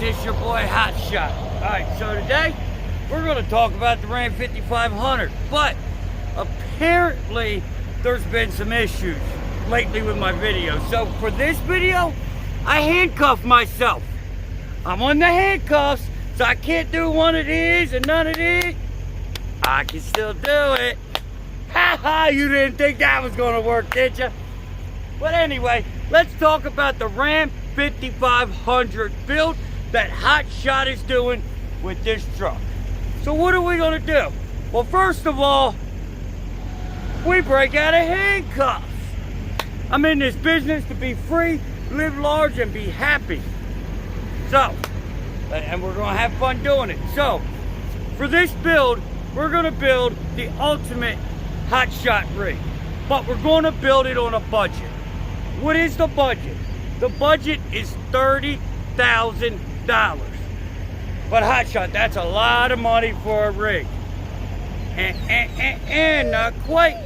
This your boy Hotshot. Alright, so today we're going to talk about the Ram 5500, but apparently there's been some issues lately with my videos. So for this video, I handcuffed myself. I'm on the handcuffs, so I can't do one of these and none of these. I can still do it. Ha ha, you didn't think that was going to work, did you? But anyway, let's talk about the Ram 5500 build that Hotshot is doing with this truck. So what are we going to do? Well, first of all, we break out of handcuffs. I'm in this business to be free, live large, and be happy. So, and we're going to have fun doing it. So, for this build, we're going to build the ultimate Hotshot rig. But we're going to build it on a budget. What is the budget? The budget is $30,000. But Hotshot, that's a lot of money for a rig. And not quite.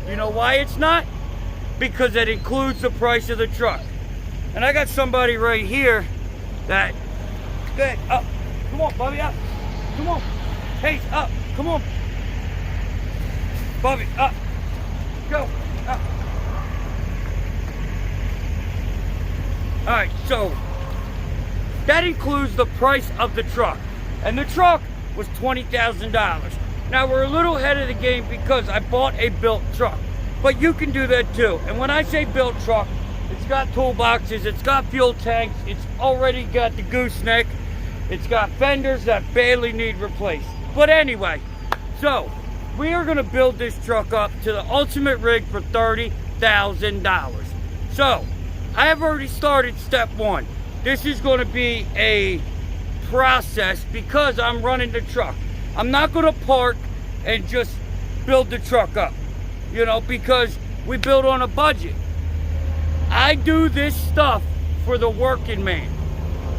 You know why it's not? Because it includes the price of the truck. And I got somebody right here that, good, up, come on, Bobby, up, come on, Pace, up, come on, Bobby, up, go, up. All right, so that includes the price of the truck, and the truck was $20,000. Now we're a little ahead of the game because I bought a built truck, but you can do that too. And when I say built truck, it's got toolboxes, it's got fuel tanks, it's already got the gooseneck, it's got fenders that barely need replaced. But anyway, so we are going to build this truck up to the ultimate rig for $30,000. So I have already started step one. This is going to be a process because I'm running the truck. I'm not going to park and just build the truck up, you know, because we build on a budget. I do this stuff for the working man.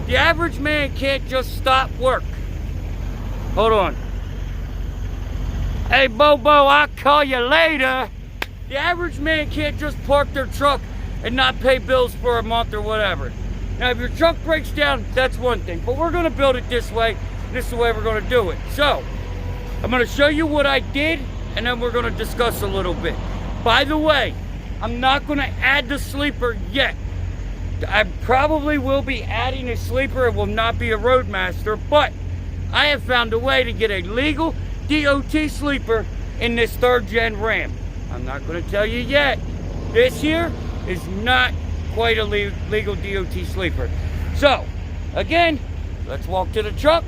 The average man can't just stop work. Hold on. Hey, Bobo, I'll call you later. The average man can't just park their truck and not pay bills for a month or whatever. Now, if your truck breaks down, that's one thing. But we're going to build it this way. This is the way we're going to do it. So, I'm going to show you what I did, and then we're going to discuss a little bit. By the way, I'm not going to add the sleeper yet. I probably will be adding a sleeper. It will not be a Roadmaster, but I have found a way to get a legal DOT sleeper in this 3rd gen Ram. I'm not going to tell you yet. This here is not quite a legal DOT sleeper. So, again, let's walk to the truck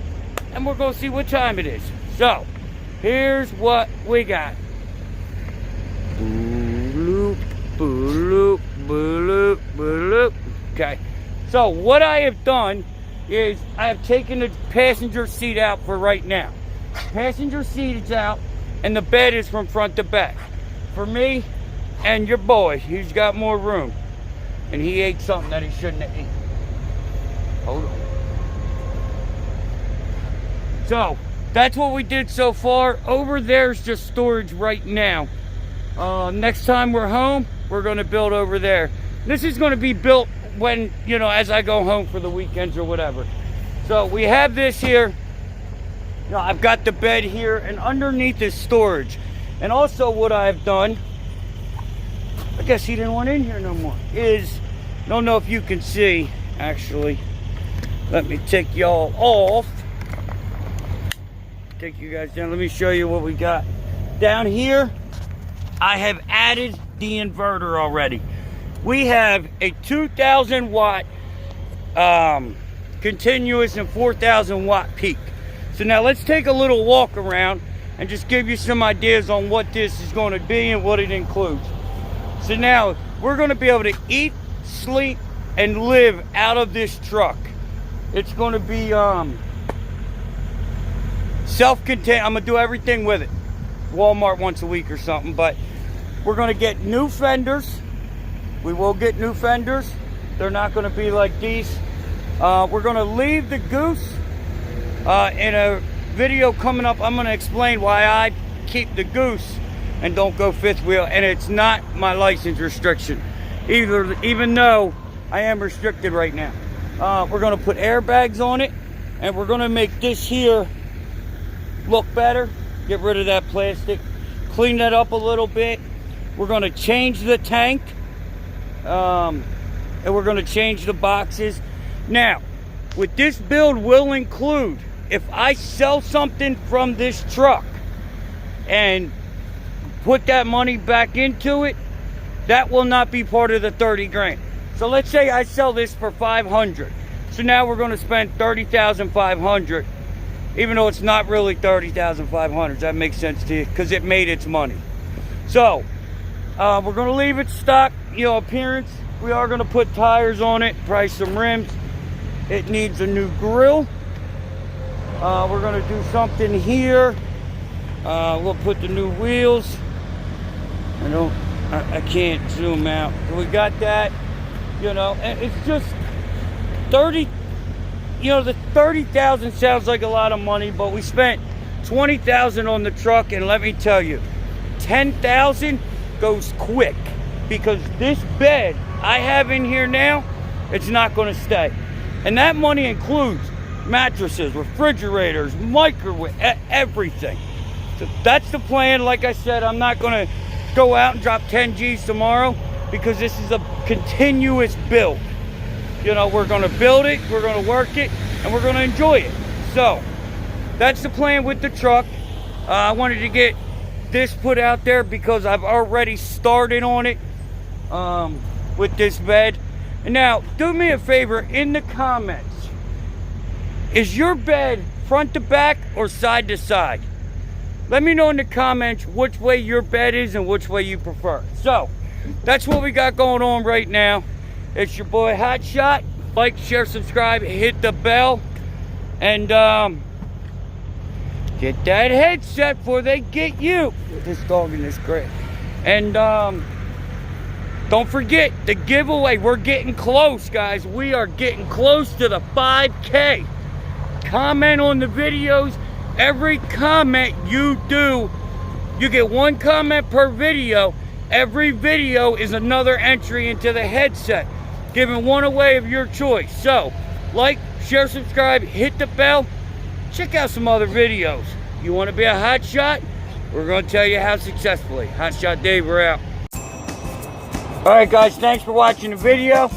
and we're going to see what time it is. So, here's what we got. Okay, so what I have done is I have taken the passenger seat out for right now. Passenger seat is out and the bed is from front to back. For me and your boy, he's got more room. And he ate something that he shouldn't have eaten. Hold on. So, that's what we did so far. Over there's just storage right now. Next time we're home, we're going to build over there. This is going to be built when, you know, as I go home for the weekends or whatever. So, we have this here. You know, I've got the bed here, and underneath is storage. And also what I've done, I guess he didn't want in here no more, is, don't know if you can see, actually, let me take y'all off, take you guys down, let me show you what we got. Down here, I have added the inverter already. We have a 2,000 watt continuous and 4,000 watt peak. So now let's take a little walk around and just give you some ideas on what this is going to be and what it includes. So now, we're going to be able to eat, sleep, and live out of this truck. It's going to be self-contained. I'm going to do everything with it. Walmart once a week or something. But we're going to get new fenders. We will get new fenders. They're not going to be like these. We're going to leave the goose. In a video coming up, I'm going to explain why I keep the goose and don't go 5th wheel, and it's not my license restriction either, even though I am restricted right now. We're gonna put airbags on it, and we're gonna make this here look better. Get rid of that plastic, clean that up a little bit. We're gonna change the tank, and we're gonna change the boxes. Now, with this build will include, if I sell something from this truck and put that money back into it, that will not be part of the 30 grand. So let's say I sell this for 500. So now we're gonna spend 30,500, even though it's not really 30,500. That makes sense to you, because it made its money. So, we're gonna leave it stock, appearance. We are gonna put tires on it, probably some rims. It needs a new grill. We're gonna do something here. We'll put the new wheels. I can't zoom out. We got that, and it's just 30, the 30,000 sounds like a lot of money, but we spent 20,000 on the truck, and let me tell you, 10,000 goes quick, because this bed I have in here now, it's not gonna stay. And that money includes mattresses, refrigerators, microwave, everything. So that's the plan. Like I said, I'm not gonna go out and drop 10 G's tomorrow, because this is a continuous build. We're gonna build it, we're gonna work it, and we're gonna enjoy it. So that's the plan with the truck. I wanted to get this put out there because I've already started on it with this bed. And now, do me a favor, in the comments, is your bed front to back or side to side? Let me know in the comments which way your bed is and which way you prefer. So, that's what we got going on right now. It's your boy Hotshot. Like, share, subscribe, hit the bell, and get that headset before they get you. This dog in this crate. And don't forget the giveaway. We're getting close, guys. We are getting close to the 5K. Comment on the videos. Every comment you do, you get one comment per video. Every video is another entry into the headset, giving one away of your choice. So, like, share, subscribe, hit the bell. Check out some other videos. You want to be a hotshot? We're going to tell you how successfully. Hotshot Dave, we're out. Alright guys, thanks for watching the video.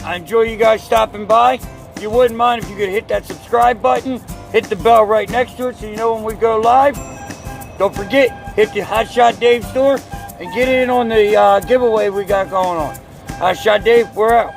I enjoy you guys stopping by. If you wouldn't mind if you could hit that subscribe button, hit the bell right next to it so you know when we go live. Don't forget, hit the Hotshot Dave store and get in on the giveaway we got going on. Hotshot Dave, we're out.